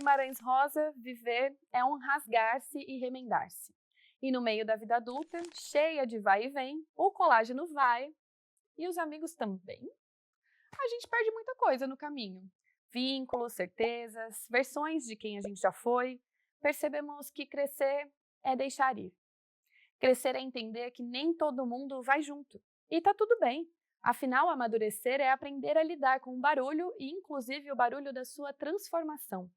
Guimarães Rosa, viver é um rasgar-se e remendar-se. E no meio da vida adulta, cheia de vai e vem, o colágeno vai e os amigos também. A gente perde muita coisa no caminho. Vínculos, certezas, versões de quem a gente já foi. Percebemos que crescer é deixar ir. Crescer é entender que nem todo mundo vai junto. E tá tudo bem. Afinal, amadurecer é aprender a lidar com o barulho e, inclusive, o barulho da sua transformação.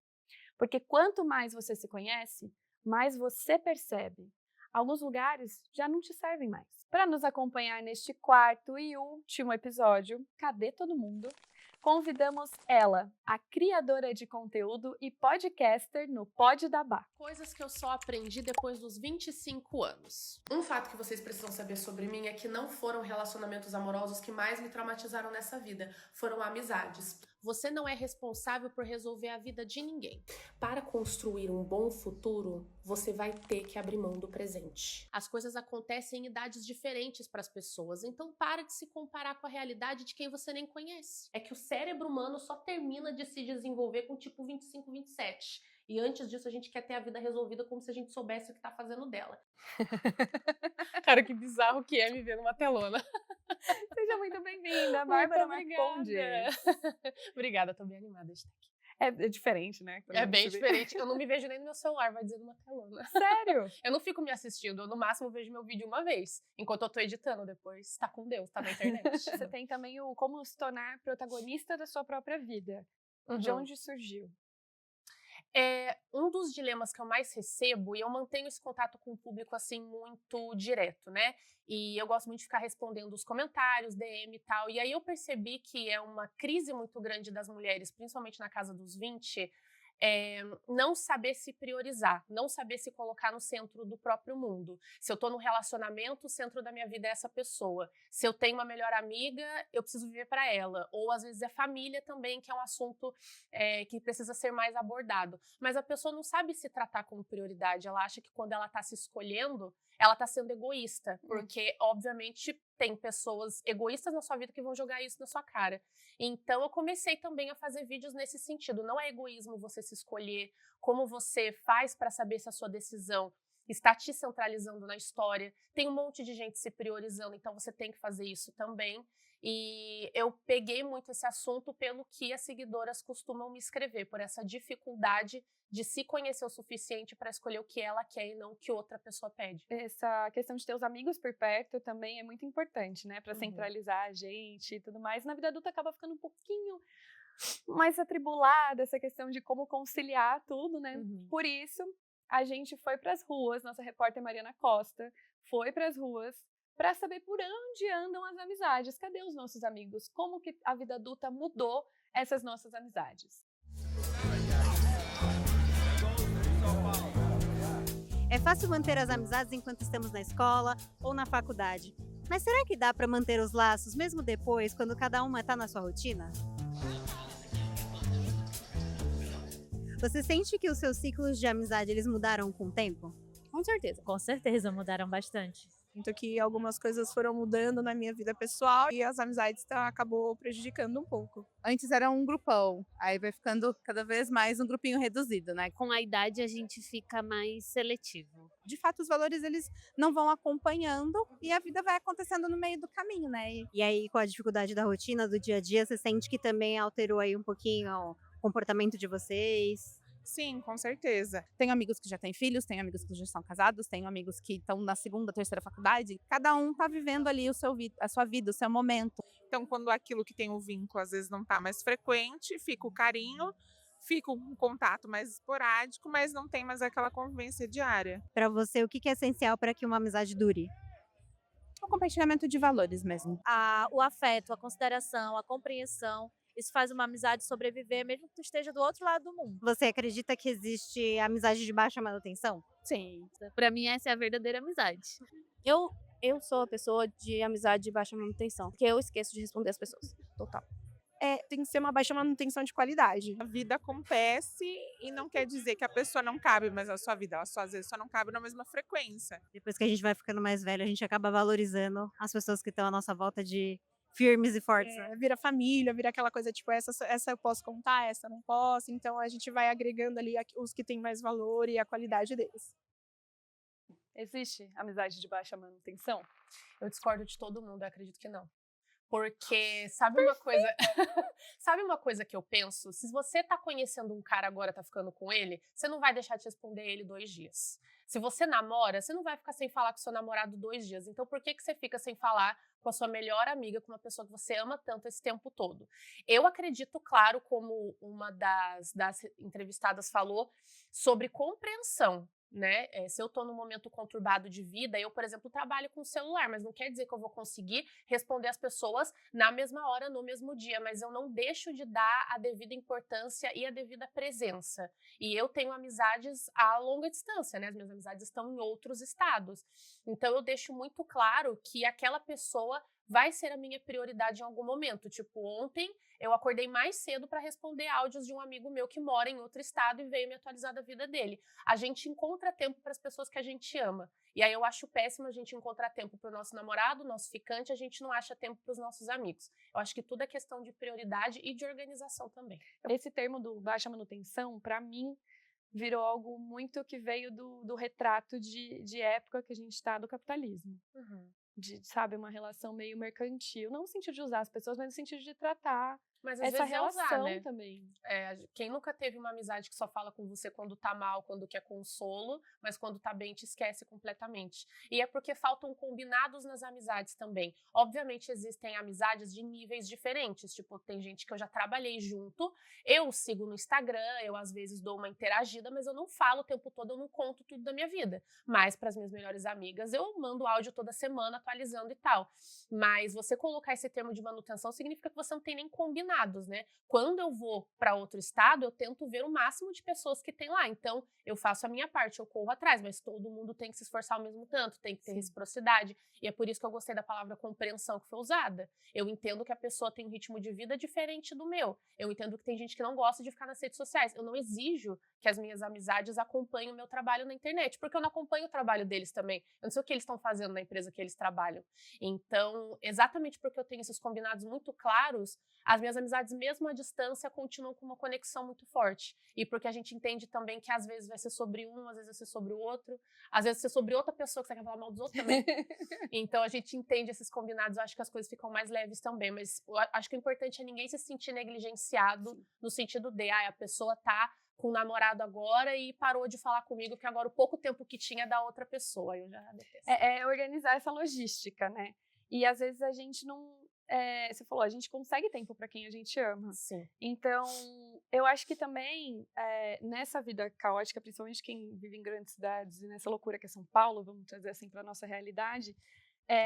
Porque quanto mais você se conhece, mais você percebe. Alguns lugares já não te servem mais. Para nos acompanhar neste quarto e último episódio, Cadê Todo Mundo? Convidamos ela, a criadora de conteúdo e podcaster no Pod da Bá. Coisas que eu só aprendi depois dos 25 anos. Um fato que vocês precisam saber sobre mim é que não foram relacionamentos amorosos que mais me traumatizaram nessa vida, foram amizades. Você não é responsável por resolver a vida de ninguém. Para construir um bom futuro, você vai ter que abrir mão do presente. As coisas acontecem em idades diferentes para as pessoas, então para de se comparar com a realidade de quem você nem conhece. É que o cérebro humano só termina de se desenvolver com tipo 25, 27. E antes disso a gente quer ter a vida resolvida como se a gente soubesse o que tá fazendo dela. Cara, que bizarro que é me ver numa telona. Seja muito bem-vinda, Bárbara Marcondes. Obrigada, tô bem animada de estar aqui. É diferente, né? É bem diferente. Eu não me vejo nem no meu celular, vai dizer numa telona. Sério? Eu não fico me assistindo, eu no máximo vejo meu vídeo uma vez, enquanto eu tô editando depois. Tá com Deus, tá na internet. Você tem também o como se tornar protagonista da sua própria vida. De onde surgiu? Um dos dilemas que eu mais recebo, e eu mantenho esse contato com o público assim muito direto, né? E eu gosto muito de ficar respondendo os comentários, DM e tal. E aí eu percebi que é uma crise muito grande das mulheres, principalmente na casa dos 20, não saber se priorizar, não saber se colocar no centro do próprio mundo. Se eu tô num relacionamento, o centro da minha vida é essa pessoa. Se eu tenho uma melhor amiga, eu preciso viver para ela. Ou às vezes é família também, que é um assunto que precisa ser mais abordado. Mas a pessoa não sabe se tratar como prioridade. Ela acha que quando ela tá se escolhendo, ela tá sendo egoísta. Porque, obviamente, tem pessoas egoístas na sua vida que vão jogar isso na sua cara. Então, eu comecei também a fazer vídeos nesse sentido. Não é egoísmo você se escolher, como você faz para saber se a sua decisão está te centralizando na história. Tem um monte de gente se priorizando, então você tem que fazer isso também. E eu peguei muito esse assunto pelo que as seguidoras costumam me escrever, por essa dificuldade de se conhecer o suficiente para escolher o que ela quer e não o que outra pessoa pede. Essa questão de ter os amigos por perto também é muito importante, né? Para centralizar a gente e tudo mais. Na vida adulta acaba ficando um pouquinho mais atribulada essa questão de como conciliar tudo, né? Por isso, a gente foi para as ruas, nossa repórter Mariana Costa foi para as ruas para saber por onde andam as amizades. Cadê os nossos amigos? Como que a vida adulta mudou essas nossas amizades? É fácil manter as amizades enquanto estamos na escola ou na faculdade. Mas será que dá para manter os laços mesmo depois, quando cada uma está na sua rotina? Você sente que os seus ciclos de amizade eles mudaram com o tempo? Com certeza mudaram bastante. Sinto que algumas coisas foram mudando na minha vida pessoal e as amizades acabou prejudicando um pouco. Antes era um grupão, aí vai ficando cada vez mais um grupinho reduzido, né? Com a idade a gente fica mais seletivo. De fato, os valores eles não vão acompanhando e a vida vai acontecendo no meio do caminho, né? E aí, com a dificuldade da rotina, do dia a dia, você sente que também alterou aí um pouquinho o comportamento de vocês? Sim, com certeza. Tenho amigos que já têm filhos, tenho amigos que já são casados, tenho amigos que estão na segunda, terceira faculdade. Cada um tá vivendo ali a sua vida, o seu momento. Então, quando aquilo que tem o vínculo às vezes não tá mais frequente, fica o carinho, fica um contato mais esporádico, mas não tem mais aquela convivência diária. Para você, o que é essencial para que uma amizade dure? O compartilhamento de valores mesmo. O afeto, a consideração, a compreensão. Isso faz uma amizade sobreviver, mesmo que tu esteja do outro lado do mundo. Você acredita que existe amizade de baixa manutenção? Sim. Pra mim essa é a verdadeira amizade. Eu sou a pessoa de amizade de baixa manutenção, porque eu esqueço de responder as pessoas. Total. Tem que ser uma baixa manutenção de qualidade. A vida acontece e não quer dizer que a pessoa não cabe mais na sua vida, ela às vezes só não cabe na mesma frequência. Depois que a gente vai ficando mais velho, a gente acaba valorizando as pessoas que estão à nossa volta de firmes e fortes, né? Vira família, vira aquela coisa tipo, essa eu posso contar, essa eu não posso. Então a gente vai agregando ali os que têm mais valor e a qualidade deles. Existe amizade de baixa manutenção? Eu discordo de todo mundo, eu acredito que não. Porque, sabe uma coisa? Sabe uma coisa que eu penso? Se você tá conhecendo um cara agora, tá ficando com ele, você não vai deixar de responder ele 2 dias. Se você namora, você não vai ficar sem falar com seu namorado 2 dias. Então, por que você fica sem falar com a sua melhor amiga, com uma pessoa que você ama tanto esse tempo todo? Eu acredito, claro, como uma das entrevistadas falou, sobre compreensão. Né? Se eu estou num momento conturbado de vida, eu, por exemplo, trabalho com celular, mas não quer dizer que eu vou conseguir responder as pessoas na mesma hora, no mesmo dia, mas eu não deixo de dar a devida importância e a devida presença. E eu tenho amizades a longa distância, né? As minhas amizades estão em outros estados. Então eu deixo muito claro que aquela pessoa vai ser a minha prioridade em algum momento. Tipo, ontem eu acordei mais cedo para responder áudios de um amigo meu que mora em outro estado e veio me atualizar da vida dele. A gente encontra tempo para as pessoas que a gente ama. E aí eu acho péssimo a gente encontrar tempo para o nosso namorado, nosso ficante, a gente não acha tempo para os nossos amigos. Eu acho que tudo é questão de prioridade e de organização também. Esse termo do baixa manutenção, para mim, virou algo muito que veio do retrato de época que a gente está do capitalismo. Sabe, uma relação meio mercantil. Não no sentido de usar as pessoas, mas no sentido de tratar Mas às essa vezes relação usar, né? também. Quem nunca teve uma amizade que só fala com você quando tá mal, quando quer consolo, mas quando tá bem te esquece completamente. E é porque faltam combinados nas amizades também. Obviamente existem amizades de níveis diferentes, tipo, tem gente que eu já trabalhei junto, eu sigo no Instagram, eu às vezes dou uma interagida, mas eu não falo o tempo todo, eu não conto tudo da minha vida. Mas para as minhas melhores amigas, eu mando áudio toda semana atualizando e tal. Mas você colocar esse termo de manutenção significa que você não tem nem combinado, né? Quando eu vou para outro estado, eu tento ver o máximo de pessoas que tem lá. Então, eu faço a minha parte, eu corro atrás, mas todo mundo tem que se esforçar ao mesmo tanto, tem que ter reciprocidade. E é por isso que eu gostei da palavra compreensão que foi usada. Eu entendo que a pessoa tem um ritmo de vida diferente do meu. Eu entendo que tem gente que não gosta de ficar nas redes sociais. Eu não exijo que as minhas amizades acompanhem o meu trabalho na internet, porque eu não acompanho o trabalho deles também. Eu não sei o que eles estão fazendo na empresa que eles trabalham. Então, exatamente porque eu tenho esses combinados muito claros, as minhas amizades, mesmo à distância, continuam com uma conexão muito forte. E porque a gente entende também que às vezes vai ser sobre um, às vezes vai ser sobre o outro, às vezes vai ser sobre outra pessoa que você quer falar mal dos outros também. Então a gente entende esses combinados, eu acho que as coisas ficam mais leves também. Mas eu acho que o importante é ninguém se sentir negligenciado no sentido de, a pessoa tá com o namorado agora e parou de falar comigo, porque agora o pouco tempo que tinha é da outra pessoa. Eu já detesto. É organizar essa logística, né? E às vezes a gente não... você falou, a gente consegue tempo para quem a gente ama. Sim. Então, eu acho que também, nessa vida caótica, principalmente quem vive em grandes cidades e nessa loucura que é São Paulo, vamos trazer assim para nossa realidade,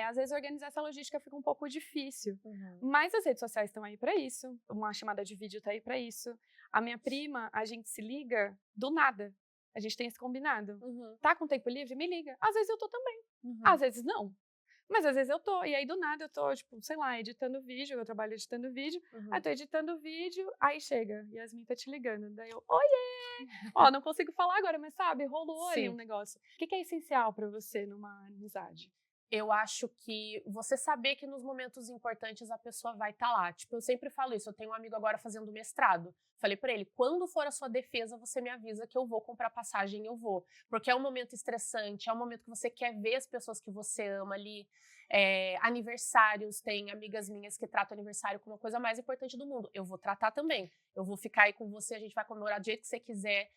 às vezes organizar essa logística fica um pouco difícil. Mas as redes sociais estão aí para isso, uma chamada de vídeo está aí para isso. A minha prima, a gente se liga do nada. A gente tem esse combinado. Tá com tempo livre? Me liga. Às vezes eu tô também. Às vezes não. Mas às vezes eu tô, e aí do nada eu tô, tipo, sei lá, editando vídeo, eu trabalho editando vídeo, aí tô editando vídeo, aí chega, Yasmin tá te ligando, daí eu, oiê! Ó, não consigo falar agora, mas sabe, rolou ali um negócio. O que é essencial pra você numa amizade? Eu acho que você saber que nos momentos importantes a pessoa vai estar lá. Tipo, eu sempre falo isso, eu tenho um amigo agora fazendo mestrado. Falei pra ele, quando for a sua defesa, você me avisa que eu vou comprar passagem, eu vou. Porque é um momento estressante, é um momento que você quer ver as pessoas que você ama ali. Aniversários, tem amigas minhas que tratam aniversário como a coisa mais importante do mundo. Eu vou tratar também. Eu vou ficar aí com você, a gente vai comemorar do jeito que você quiser.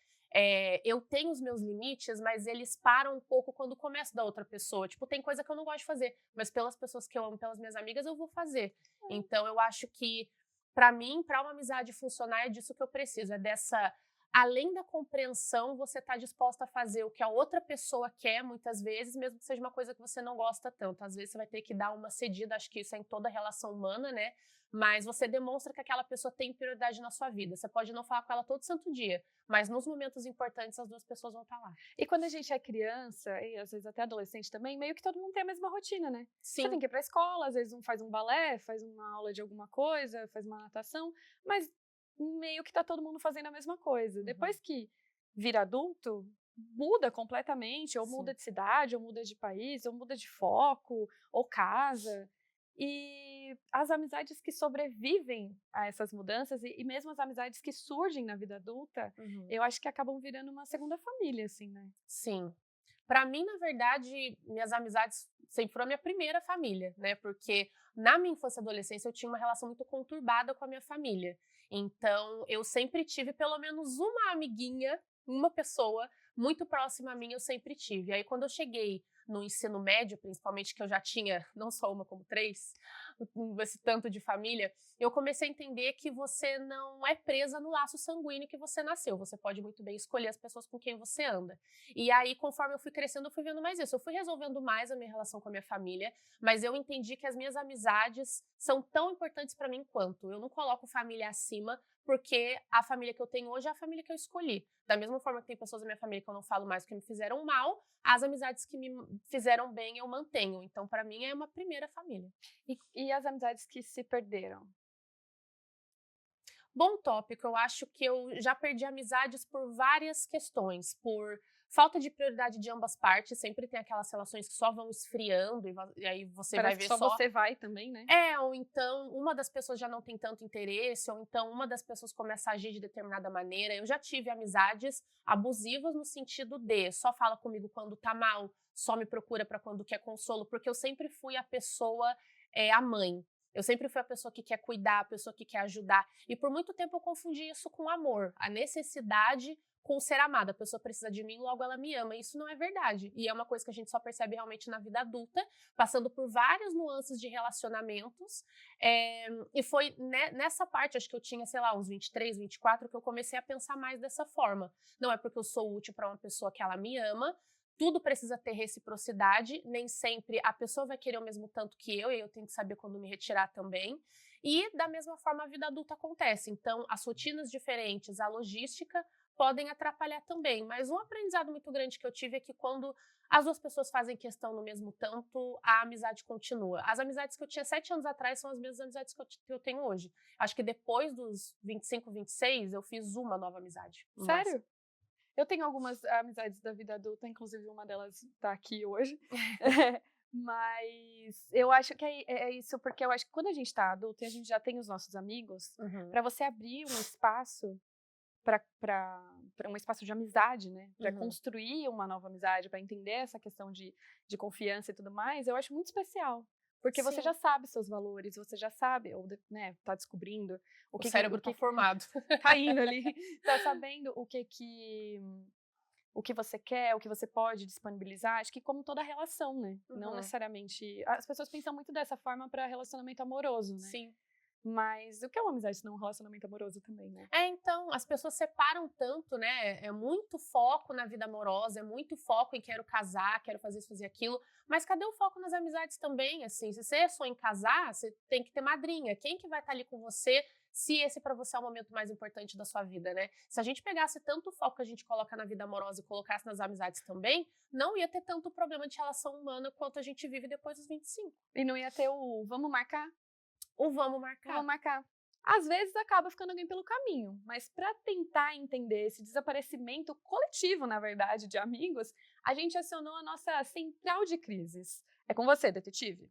Eu tenho os meus limites, mas eles param um pouco quando começo da outra pessoa. Tipo, tem coisa que eu não gosto de fazer, mas pelas pessoas que eu amo, pelas minhas amigas, eu vou fazer. Então, eu acho que, pra mim, pra uma amizade funcionar, é disso que eu preciso. É dessa... Além da compreensão, você tá disposta a fazer o que a outra pessoa quer, muitas vezes, mesmo que seja uma coisa que você não gosta tanto. Às vezes, você vai ter que dar uma cedida, acho que isso é em toda relação humana, né? Mas você demonstra que aquela pessoa tem prioridade na sua vida. Você pode não falar com ela todo santo dia, mas nos momentos importantes as duas pessoas vão estar lá. E quando a gente é criança, e às vezes até adolescente também, meio que todo mundo tem a mesma rotina, né? Sim. Você tem que ir pra escola, às vezes um faz um balé, faz uma aula de alguma coisa, faz uma natação, mas meio que tá todo mundo fazendo a mesma coisa. Depois que vira adulto, muda completamente, ou muda de cidade, ou muda de país, ou muda de foco, ou casa. E que as amizades que sobrevivem a essas mudanças e mesmo as amizades que surgem na vida adulta, eu acho que acabam virando uma segunda família, assim, né? Sim. Para mim, na verdade, minhas amizades sempre foram a minha primeira família, né? Porque na minha infância e adolescência eu tinha uma relação muito conturbada com a minha família. Então, eu sempre tive pelo menos uma amiguinha, uma pessoa muito próxima a mim, eu sempre tive. Aí, quando eu cheguei no ensino médio, principalmente, que eu já tinha não só uma, como 3, esse tanto de família, eu comecei a entender que você não é presa no laço sanguíneo que você nasceu. Você pode muito bem escolher as pessoas com quem você anda. E aí, conforme eu fui crescendo, eu fui vendo mais isso. Eu fui resolvendo mais a minha relação com a minha família, mas eu entendi que as minhas amizades são tão importantes para mim quanto. Eu não coloco família acima, porque a família que eu tenho hoje é a família que eu escolhi. Da mesma forma que tem pessoas da minha família que eu não falo mais porque me fizeram mal, as amizades que me fizeram bem eu mantenho. Então, para mim, é uma primeira família. E as amizades que se perderam? Bom tópico, eu acho que eu já perdi amizades por várias questões, por falta de prioridade de ambas partes, sempre tem aquelas relações que só vão esfriando e aí você Parece vai ver que só você vai também, né? ou então uma das pessoas já não tem tanto interesse, ou então uma das pessoas começa a agir de determinada maneira. Eu já tive amizades abusivas no sentido de só fala comigo quando tá mal, só me procura pra quando quer consolo, porque eu sempre fui a pessoa, a mãe. Eu sempre fui a pessoa que quer cuidar, a pessoa que quer ajudar. E por muito tempo eu confundi isso com amor, a necessidade com ser amada. A pessoa precisa de mim, logo ela me ama. Isso não é verdade. E é uma coisa que a gente só percebe realmente na vida adulta, passando por várias nuances de relacionamentos. E foi nessa parte, acho que eu tinha, sei lá, uns 23, 24, que eu comecei a pensar mais dessa forma. Não é porque eu sou útil para uma pessoa que ela me ama, tudo precisa ter reciprocidade, nem sempre a pessoa vai querer o mesmo tanto que eu, e eu tenho que saber quando me retirar também. E da mesma forma a vida adulta acontece. Então, as rotinas diferentes, a logística podem atrapalhar também. Mas um aprendizado muito grande que eu tive é que quando as duas pessoas fazem questão no mesmo tanto, a amizade continua. As amizades que eu tinha 7 anos atrás são as mesmas amizades que eu tenho hoje. Acho que depois dos 25, 26, eu fiz uma nova amizade. Sério? Eu tenho algumas amizades da vida adulta, inclusive uma delas tá aqui hoje. Mas eu acho que é isso, porque eu acho que quando a gente tá adulto e a gente já tem os nossos amigos, pra você abrir um espaço para um espaço de amizade, né? Para construir uma nova amizade, para entender essa questão de confiança e tudo mais, eu acho muito especial. Porque você já sabe seus valores, você já sabe, ou né, tá descobrindo o cérebro tá formado. Tá indo ali, tá sabendo o que você quer, o que você pode disponibilizar. Acho que como toda relação, né? Não necessariamente... As pessoas pensam muito dessa forma para relacionamento amoroso, né? Sim. Mas o que é uma amizade se não um relacionamento amoroso também, né? Então, as pessoas separam tanto, né? É muito foco na vida amorosa, é muito foco em quero casar, quero fazer isso, fazer aquilo. Mas cadê o foco nas amizades também, assim? Se você sonha em casar, você tem que ter madrinha. Quem que vai estar ali com você se esse para você é o momento mais importante da sua vida, né? Se a gente pegasse tanto foco que a gente coloca na vida amorosa e colocasse nas amizades também, não ia ter tanto problema de relação humana quanto a gente vive depois dos 25. E não ia ter o vamos marcar? O vamos marcar. Vamos marcar. Às vezes acaba ficando alguém pelo caminho, mas para tentar entender esse desaparecimento coletivo, na verdade, de amigos, a gente acionou a nossa central de crises. É com você, detetive.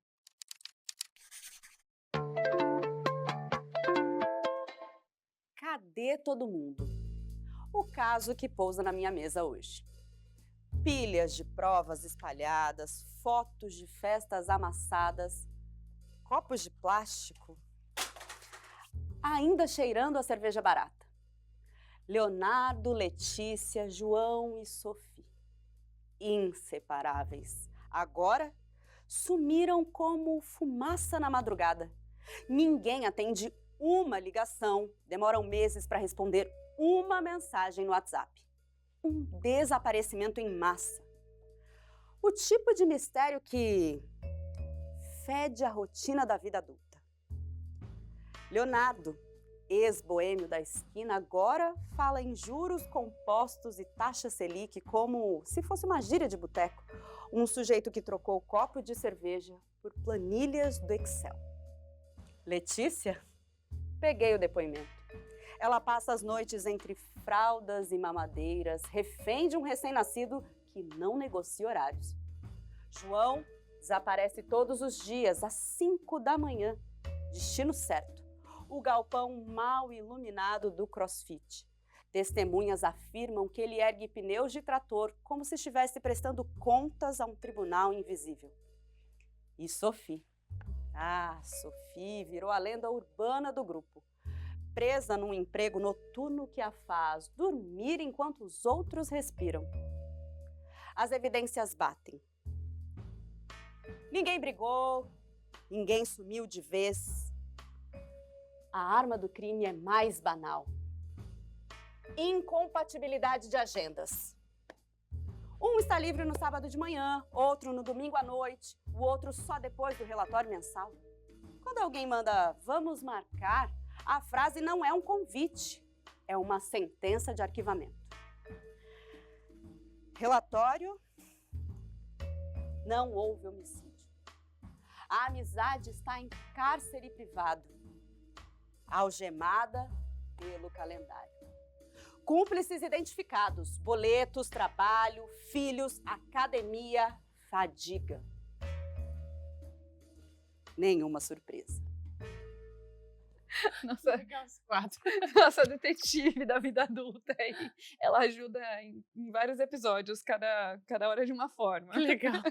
Cadê todo mundo? O caso que pousa na minha mesa hoje. Pilhas de provas espalhadas, fotos de festas amassadas, copos de plástico, ainda cheirando a cerveja barata. Leonardo, Letícia, João e Sophie. Inseparáveis. Agora, sumiram como fumaça na madrugada. Ninguém atende uma ligação, demoram meses para responder uma mensagem no WhatsApp. Um desaparecimento em massa. O tipo de mistério que fede a rotina da vida adulta. Leonardo, ex-boêmio da esquina, agora fala em juros compostos e taxa Selic como se fosse uma gíria de boteco. Um sujeito que trocou o copo de cerveja por planilhas do Excel. Letícia? Peguei o depoimento. Ela passa as noites entre fraldas e mamadeiras, refém de um recém-nascido que não negocia horários. João desaparece todos os dias, às 5 da manhã. Destino certo. O galpão mal iluminado do CrossFit. Testemunhas afirmam que ele ergue pneus de trator como se estivesse prestando contas a um tribunal invisível. E Sophie? Ah, Sophie virou a lenda urbana do grupo. Presa num emprego noturno que a faz dormir enquanto os outros respiram. As evidências batem. Ninguém brigou, ninguém sumiu de vez. A arma do crime é mais banal. Incompatibilidade de agendas. Um está livre no sábado de manhã, outro no domingo à noite, o outro só depois do relatório mensal. Quando alguém manda "vamos marcar", a frase não é um convite, é uma sentença de arquivamento. Relatório: não houve homicídio. A amizade está em cárcere privado, algemada pelo calendário. Cúmplices identificados: boletos, trabalho, filhos, academia, fadiga. Nenhuma surpresa. Nossa detetive da vida adulta aí. Ela ajuda em vários episódios, cada hora de uma forma. Que legal.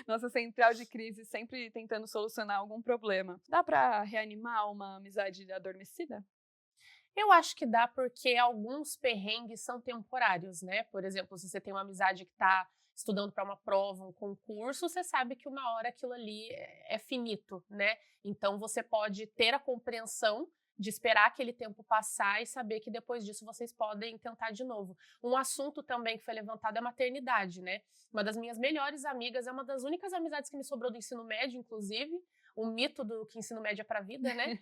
Nossa central de crise sempre tentando solucionar algum problema. Dá pra reanimar uma amizade adormecida? Eu acho que dá porque alguns perrengues são temporários, né? Por exemplo, se você tem uma amizade que está estudando para uma prova, um concurso, você sabe que uma hora aquilo ali é finito, né? Então você pode ter a compreensão de esperar aquele tempo passar e saber que depois disso vocês podem tentar de novo. Um assunto também que foi levantado é a maternidade, né? Uma das minhas melhores amigas, é uma das únicas amizades que me sobrou do ensino médio, inclusive, o mito do que ensino médio é pra vida, né?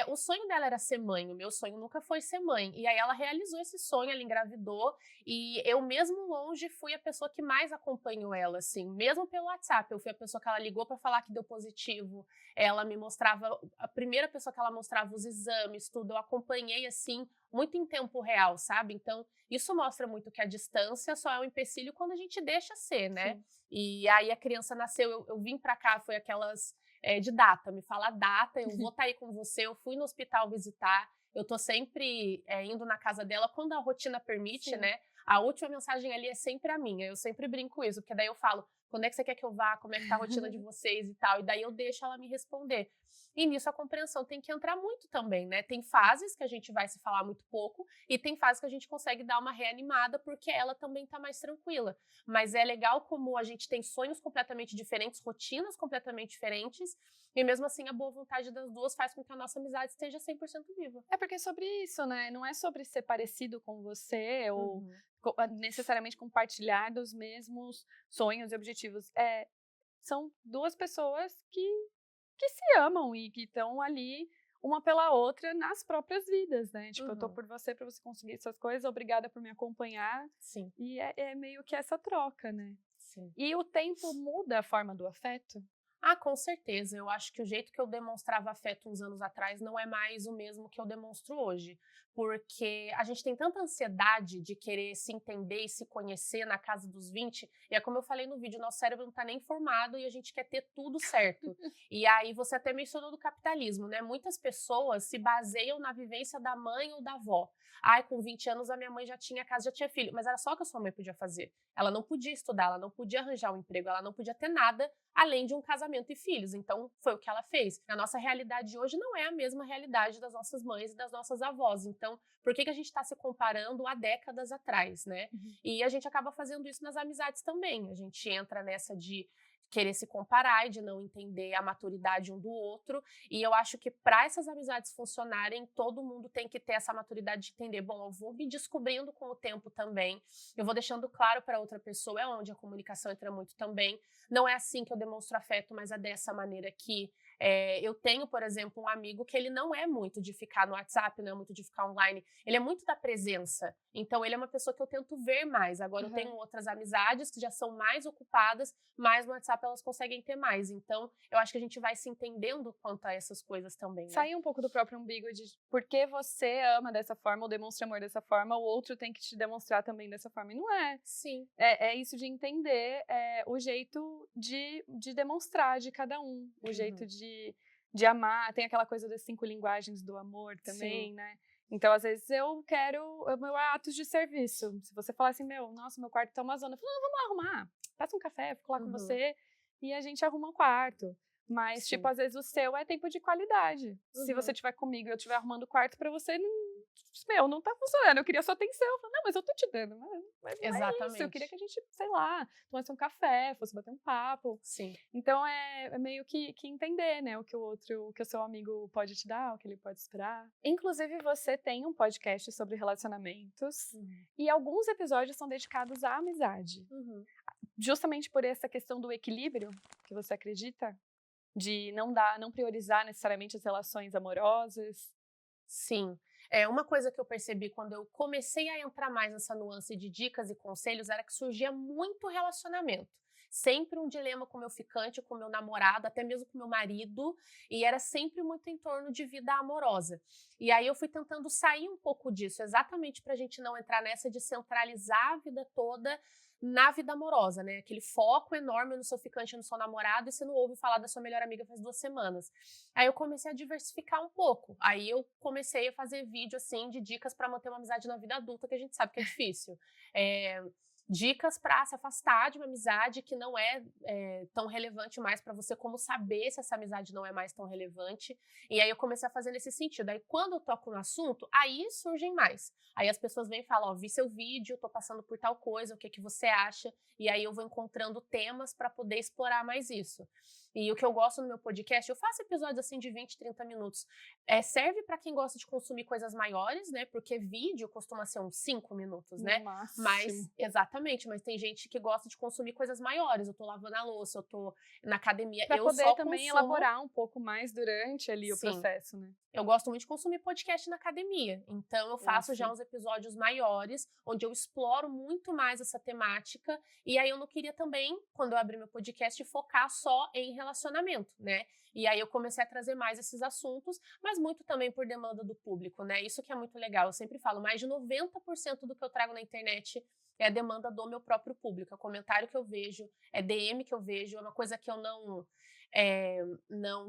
O sonho dela era ser mãe, o meu sonho nunca foi ser mãe. E aí ela realizou esse sonho, ela engravidou, e eu mesmo longe fui a pessoa que mais acompanhou ela, assim, mesmo pelo WhatsApp. Eu fui a pessoa que ela ligou pra falar que deu positivo, ela me mostrava, a primeira pessoa que ela mostrava os exames, tudo, eu acompanhei, assim, muito em tempo real, sabe? Então, isso mostra muito que a distância só é um empecilho quando a gente deixa ser, né? Sim. E aí a criança nasceu, eu vim pra cá, foi aquelas de data, me fala a data, eu vou estar aí com você, eu fui no hospital visitar, eu tô sempre indo na casa dela quando a rotina permite, sim, né? A última mensagem ali é sempre a minha, eu sempre brinco isso, porque daí eu falo, quando é que você quer que eu vá, como é que tá a rotina de vocês e tal, e daí eu deixo ela me responder. E nisso a compreensão tem que entrar muito também, né? Tem fases que a gente vai se falar muito pouco e tem fases que a gente consegue dar uma reanimada porque ela também tá mais tranquila. Mas é legal como a gente tem sonhos completamente diferentes, rotinas completamente diferentes e mesmo assim a boa vontade das duas faz com que a nossa amizade esteja 100% viva. É porque é sobre isso, né? Não é sobre ser parecido com você ou necessariamente compartilhar dos mesmos sonhos e objetivos. São duas pessoas que se amam e que estão ali uma pela outra nas próprias vidas, né? Tipo, eu tô por você pra você conseguir essas coisas, obrigada por me acompanhar. Sim. E é meio que essa troca, né? Sim. E o tempo muda a forma do afeto? Ah, com certeza. Eu acho que o jeito que eu demonstrava afeto uns anos atrás não é mais o mesmo que eu demonstro hoje. Porque a gente tem tanta ansiedade de querer se entender e se conhecer na casa dos 20, e é como eu falei no vídeo, nosso cérebro não tá nem formado e a gente quer ter tudo certo. E aí você até mencionou do capitalismo, né? Muitas pessoas se baseiam na vivência da mãe ou da avó. Ai, com 20 anos a minha mãe já tinha casa, já tinha filho, mas era só o que a sua mãe podia fazer. Ela não podia estudar, ela não podia arranjar um emprego, ela não podia ter nada além de um casamento e filhos. Então, foi o que ela fez. A nossa realidade hoje não é a mesma realidade das nossas mães e das nossas avós. Então, por que a gente está se comparando há décadas atrás, né? E a gente acaba fazendo isso nas amizades também. A gente entra nessa de querer se comparar e de não entender a maturidade um do outro. E eu acho que para essas amizades funcionarem, todo mundo tem que ter essa maturidade de entender, bom, eu vou me descobrindo com o tempo também, eu vou deixando claro para outra pessoa, é onde a comunicação entra muito também. Não é assim que eu demonstro afeto, mas é dessa maneira que eu tenho, por exemplo, um amigo que ele não é muito de ficar no WhatsApp, não é muito de ficar online, ele é muito da presença. Então, ele é uma pessoa que eu tento ver mais. Agora, eu tenho outras amizades que já são mais ocupadas, mas no WhatsApp elas conseguem ter mais. Então, eu acho que a gente vai se entendendo quanto a essas coisas também. Né? Sair um pouco do próprio umbigo de por que você ama dessa forma ou demonstra amor dessa forma, o outro tem que te demonstrar também dessa forma. E não é. Sim. É isso de entender o jeito de demonstrar de cada um, o jeito de amar. Tem aquela coisa das 5 linguagens do amor também, né? Então, às vezes, eu quero meu atos de serviço. Se você falar assim, nossa, meu quarto tá uma zona. Eu falo, não, vamos lá arrumar. Passa um café, fico lá com você e a gente arruma um quarto. Mas, tipo, às vezes o seu é tempo de qualidade. Se você estiver comigo e eu estiver arrumando o quarto pra você, não tá funcionando. Eu queria sua atenção. Eu falo, não, mas eu tô te dando. Mas não é isso. Eu queria que a gente, sei lá, tomasse um café, fosse bater um papo. Sim. Então, é meio que entender, né, o que o seu amigo pode te dar, o que ele pode esperar. Inclusive, você tem um podcast sobre relacionamentos e alguns episódios são dedicados à amizade. Justamente por essa questão do equilíbrio que você acredita? De não priorizar necessariamente as relações amorosas. Sim. Uma coisa que eu percebi quando eu comecei a entrar mais nessa nuance de dicas e conselhos era que surgia muito relacionamento. Sempre um dilema com o meu ficante, com o meu namorado, até mesmo com o meu marido, e era sempre muito em torno de vida amorosa. E aí eu fui tentando sair um pouco disso, exatamente para a gente não entrar nessa de centralizar a vida toda na vida amorosa, né? Aquele foco enorme no seu ficante, no seu namorado, e você não ouve falar da sua melhor amiga faz 2 semanas. Aí eu comecei a diversificar um pouco. Aí eu comecei a fazer vídeo, assim, de dicas para manter uma amizade na vida adulta, que a gente sabe que é difícil. Dicas para se afastar de uma amizade que não é tão relevante mais para você, como saber se essa amizade não é mais tão relevante. E aí eu comecei a fazer nesse sentido. Aí quando eu toco no assunto, aí surgem mais. Aí as pessoas vêm e falam, vi seu vídeo, tô passando por tal coisa, o que você acha? E aí eu vou encontrando temas para poder explorar mais isso. E o que eu gosto no meu podcast, eu faço episódios assim de 20, 30 minutos. Serve para quem gosta de consumir coisas maiores, né? Porque vídeo costuma ser uns 5 minutos, né? Mas, exatamente, mas tem gente que gosta de consumir coisas maiores. Eu tô lavando a louça, eu tô na academia. Pra eu poder só também consumo... elaborar um pouco mais durante ali o processo, né? Eu gosto muito de consumir podcast na academia. Então, eu faço já uns episódios maiores, onde eu exploro muito mais essa temática. E aí, eu não queria também, quando eu abri meu podcast, focar só em relacionamento, né? E aí, eu comecei a trazer mais esses assuntos, mas muito também por demanda do público, né? Isso que é muito legal. Eu sempre falo, mais de 90% do que eu trago na internet é a demanda do meu próprio público. É o comentário que eu vejo, é DM que eu vejo, é uma coisa que eu não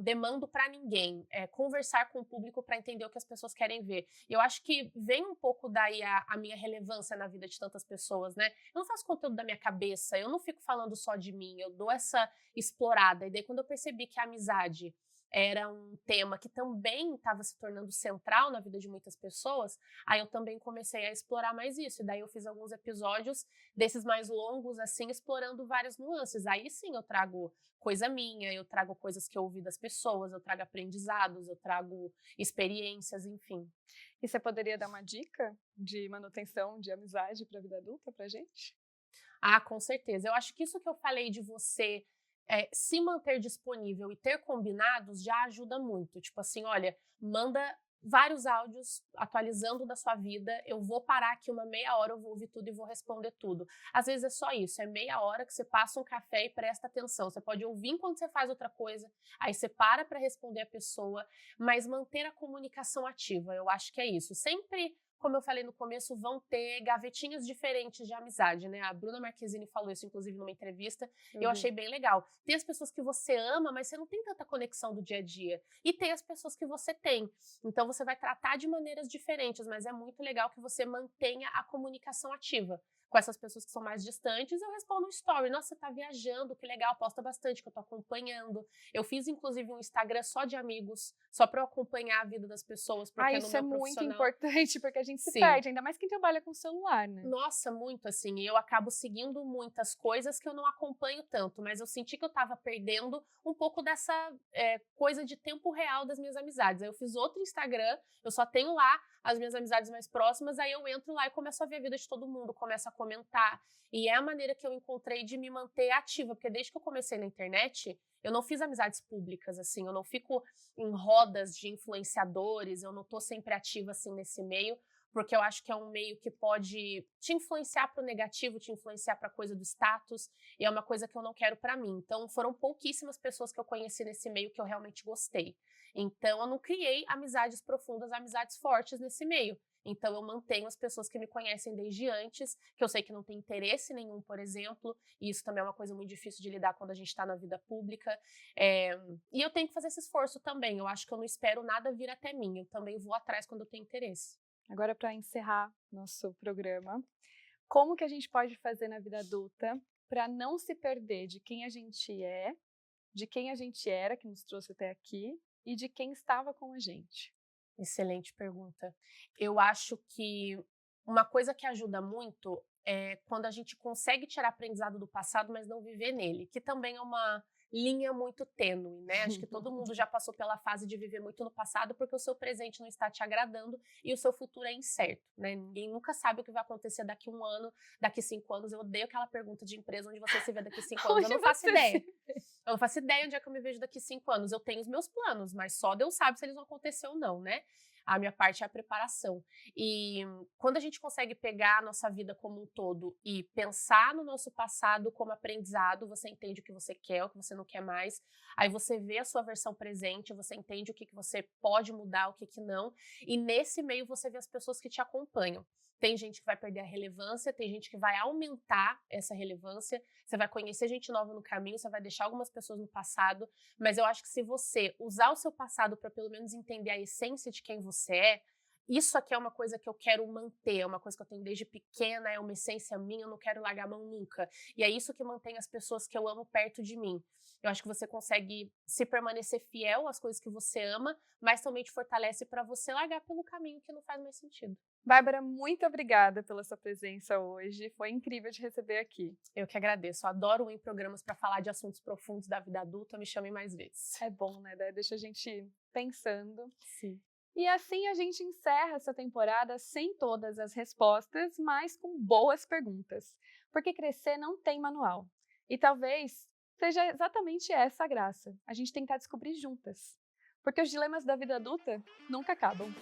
demando para ninguém, conversar com o público para entender o que as pessoas querem ver. E eu acho que vem um pouco daí a minha relevância na vida de tantas pessoas, né? Eu não faço conteúdo da minha cabeça, eu não fico falando só de mim, eu dou essa explorada. E daí quando eu percebi que a amizade era um tema que também estava se tornando central na vida de muitas pessoas, aí eu também comecei a explorar mais isso. E daí eu fiz alguns episódios desses mais longos, assim, explorando várias nuances. Aí sim eu trago coisa minha, eu trago coisas que eu ouvi das pessoas, eu trago aprendizados, eu trago experiências, enfim. E você poderia dar uma dica de manutenção de amizade para a vida adulta pra gente? Ah, com certeza. Eu acho que isso que eu falei de você se manter disponível e ter combinados já ajuda muito. Tipo assim, olha, manda vários áudios atualizando da sua vida, eu vou parar aqui uma meia hora, eu vou ouvir tudo e vou responder tudo. Às vezes é só isso, é meia hora que você passa um café e presta atenção. Você pode ouvir enquanto você faz outra coisa, aí você para responder a pessoa, mas manter a comunicação ativa, eu acho que é isso. Sempre, como eu falei no começo, vão ter gavetinhas diferentes de amizade, né? A Bruna Marquezine falou isso, inclusive, numa entrevista, e eu achei bem legal. Tem as pessoas que você ama, mas você não tem tanta conexão do dia a dia. E tem as pessoas que você tem. Então, você vai tratar de maneiras diferentes, mas é muito legal que você mantenha a comunicação ativa. Com essas pessoas que são mais distantes, eu respondo um story. Nossa, você tá viajando, que legal, posta bastante, que eu tô acompanhando. Eu fiz, inclusive, um Instagram só de amigos, só pra eu acompanhar a vida das pessoas. Porque isso é muito importante, porque a gente se Sim. perde, ainda mais quem trabalha com celular, né? Nossa, muito, assim, e eu acabo seguindo muitas coisas que eu não acompanho tanto, mas eu senti que eu tava perdendo um pouco dessa coisa de tempo real das minhas amizades. Aí eu fiz outro Instagram, eu só tenho lá as minhas amizades mais próximas, aí eu entro lá e começo a ver a vida de todo mundo, começo a comentar, e é a maneira que eu encontrei de me manter ativa, porque desde que eu comecei na internet, eu não fiz amizades públicas, assim, eu não fico em rodas de influenciadores, eu não tô sempre ativa, assim, nesse meio, porque eu acho que é um meio que pode te influenciar para o negativo, te influenciar para a coisa do status, e é uma coisa que eu não quero para mim. Então, foram pouquíssimas pessoas que eu conheci nesse meio que eu realmente gostei. Então, eu não criei amizades profundas, amizades fortes nesse meio. Então eu mantenho as pessoas que me conhecem desde antes, que eu sei que não tem interesse nenhum, por exemplo, e isso também é uma coisa muito difícil de lidar quando a gente está na vida pública. E eu tenho que fazer esse esforço também. Eu acho que eu não espero nada vir até mim, eu também vou atrás quando eu tenho interesse. Agora, para encerrar nosso programa, como que a gente pode fazer na vida adulta para não se perder de quem a gente é, de quem a gente era, que nos trouxe até aqui, e de quem estava com a gente? Excelente pergunta. Eu acho que uma coisa que ajuda muito é quando a gente consegue tirar aprendizado do passado, mas não viver nele, que também é uma linha muito tênue, né? Acho que todo mundo já passou pela fase de viver muito no passado, porque o seu presente não está te agradando e o seu futuro é incerto, né? Ninguém nunca sabe o que vai acontecer daqui 1 ano, daqui 5 anos. Eu odeio aquela pergunta de empresa onde você se vê daqui 5 anos. Eu não faço ideia. Eu não faço ideia onde é que eu me vejo daqui 5 anos. Eu tenho os meus planos, mas só Deus sabe se eles vão acontecer ou não, né? A minha parte é a preparação. E quando a gente consegue pegar a nossa vida como um todo e pensar no nosso passado como aprendizado, você entende o que você quer, o que você não quer mais. Aí você vê a sua versão presente, você entende o que você pode mudar, o que não. E nesse meio você vê as pessoas que te acompanham. Tem gente que vai perder a relevância, tem gente que vai aumentar essa relevância, você vai conhecer gente nova no caminho, você vai deixar algumas pessoas no passado, mas eu acho que se você usar o seu passado para pelo menos entender a essência de quem você é, isso aqui é uma coisa que eu quero manter, é uma coisa que eu tenho desde pequena, é uma essência minha, eu não quero largar a mão nunca. E é isso que mantém as pessoas que eu amo perto de mim. Eu acho que você consegue se permanecer fiel às coisas que você ama, mas também te fortalece para você largar pelo caminho que não faz mais sentido. Bárbara, muito obrigada pela sua presença hoje. Foi incrível te receber aqui. Eu que agradeço. Eu adoro ir em programas para falar de assuntos profundos da vida adulta. Me chamem mais vezes. É bom, né? Deixa a gente pensando. Sim. E assim a gente encerra essa temporada sem todas as respostas, mas com boas perguntas. Porque crescer não tem manual. E talvez seja exatamente essa a graça. A gente tentar descobrir juntas. Porque os dilemas da vida adulta nunca acabam.